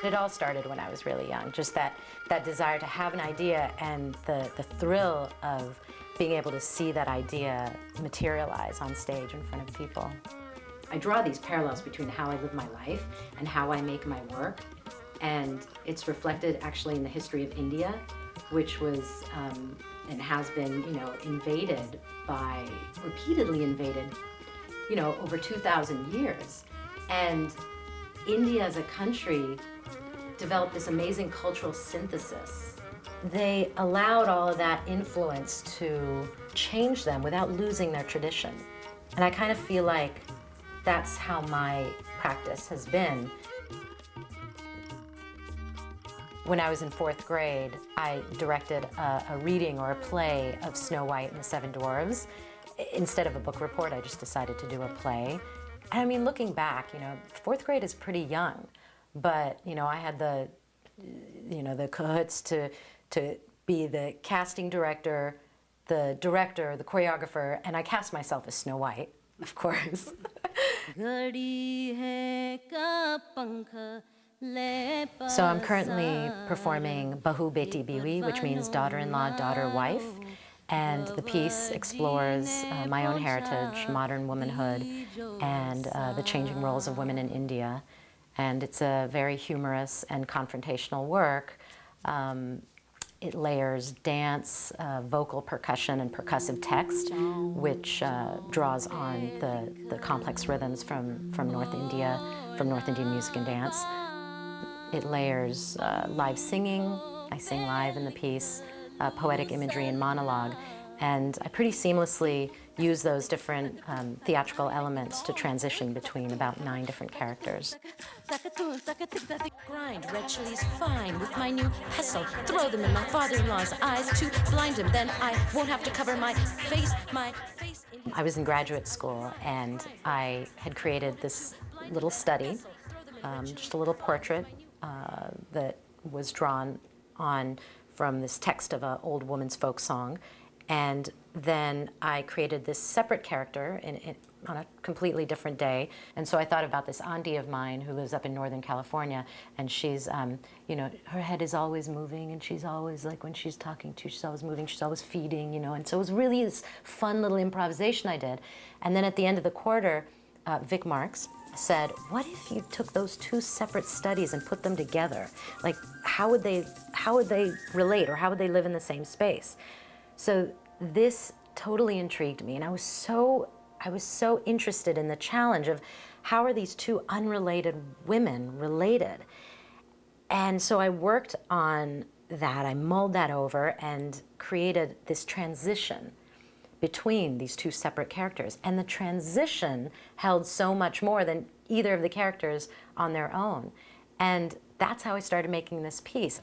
It all started when I was really young, just that desire to have an idea and the thrill of being able to see that idea materialize on stage in front of people. I draw these parallels between how I live my life and how I make my work, and it's reflected actually in the history of India, which was and has been, invaded repeatedly invaded, over 2,000 years. And India as a country developed this amazing cultural synthesis. They allowed all of that influence to change them without losing their tradition. And I kind of feel like that's how my practice has been. When I was in 4th grade, I directed a reading or a play of Snow White and the Seven Dwarfs. Instead of a book report, I just decided to do a play. And I mean, looking back, 4th grade is pretty young, but, I had the cahoots to be the casting director, the choreographer, and I cast myself as Snow White, of course. So I'm currently performing Bahu-Beti-Biwi, which means daughter-in-law, daughter-wife. And the piece explores my own heritage, modern womanhood, and the changing roles of women in India. And it's a very humorous and confrontational work. It layers dance, vocal percussion, and percussive text, which draws on the complex rhythms from North India, from North Indian music and dance. It layers live singing. I sing live in the piece. Poetic imagery and monologue, and I pretty seamlessly use those different theatrical elements to transition between about 9 different characters. Grind red chilies fine with my new pestle, throw them in my father-in-law's eyes to blind him, then I won't have to cover my face in... I was in graduate school and I had created this little study, just a little portrait that was drawn on from this text of an old woman's folk song. And then I created this separate character on a completely different day. And so I thought about this auntie of mine who lives up in Northern California, and she's, her head is always moving, and she's always, like, when she's talking to, she's always moving, she's always feeding, And so it was really this fun little improvisation I did. And then at the end of the quarter, Vic Marks said, what if you took those 2 separate studies and put them together? Like, how would they relate, or how would they live in the same space? So this totally intrigued me, and I was so interested in the challenge of how are these 2 unrelated women related? And so I worked on that, I mulled that over and created this transition between these 2 separate characters. And the transition held so much more than either of the characters on their own. And that's how I started making this piece.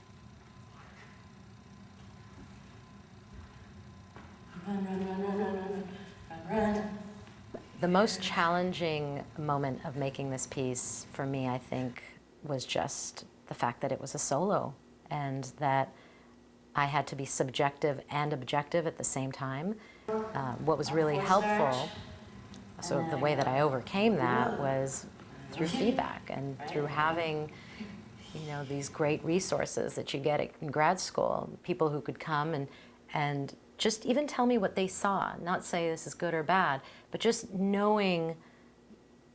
The most challenging moment of making this piece for me, I think, was just the fact that it was a solo and that I had to be subjective and objective at the same time. What was really helpful, so the way that I overcame that was through feedback and through having, these great resources that you get in grad school, people who could come and just even tell me what they saw, not say this is good or bad, but just knowing,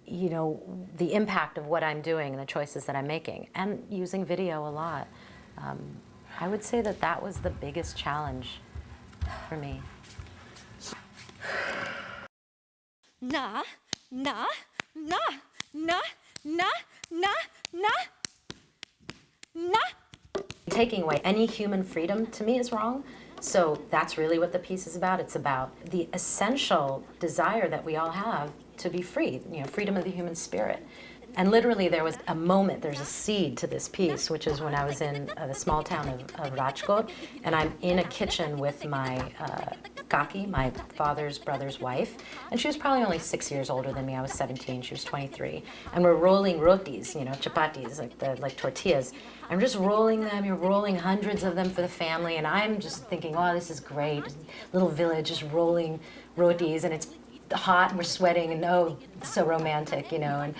the impact of what I'm doing and the choices that I'm making, and using video a lot. I would say that was the biggest challenge for me. Na, na, na, na, na, na, na, na. Taking away any human freedom to me is wrong. So that's really what the piece is about. It's about the essential desire that we all have to be free, freedom of the human spirit. And literally there was a moment, there's a seed to this piece, which is when I was in the small town of Rajkot, and I'm in a kitchen with my Kaki, my father's brother's wife, and she was probably only 6 years older than me. I was 17, she was 23. And we're rolling rotis, you know, chapatis, like tortillas. I'm just rolling them, you're rolling hundreds of them for the family, and I'm just thinking, oh, this is great. Little village just rolling rotis, and it's hot and we're sweating, and oh, it's so romantic, you know.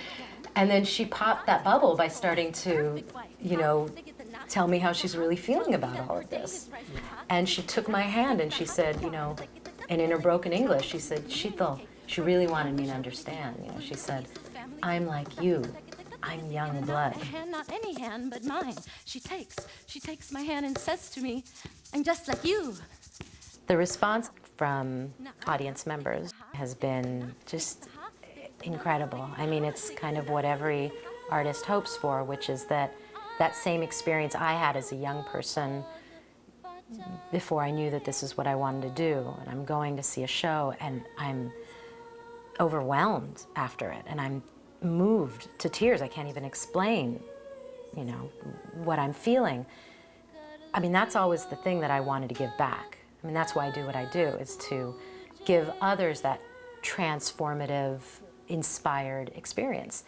And then she popped that bubble by starting to, you know, tell me how she's really feeling about all of this. And she took my hand and she said, you know, and in her broken English, she said, Sheetal, she really wanted me to understand, you know. She said, I'm like you. I'm young blood. Hand, not any hand, but mine. She takes my hand and says to me, I'm just like you. The response from audience members has been just incredible. I mean, it's kind of what every artist hopes for, which is that same experience I had as a young person before I knew that this is what I wanted to do. And I'm going to see a show and I'm overwhelmed after it, and I'm moved to tears. I can't even explain, you know, what I'm feeling. I mean, that's always the thing that I wanted to give back. I mean, that's why I do what I do, is to give others that transformative, inspired experience.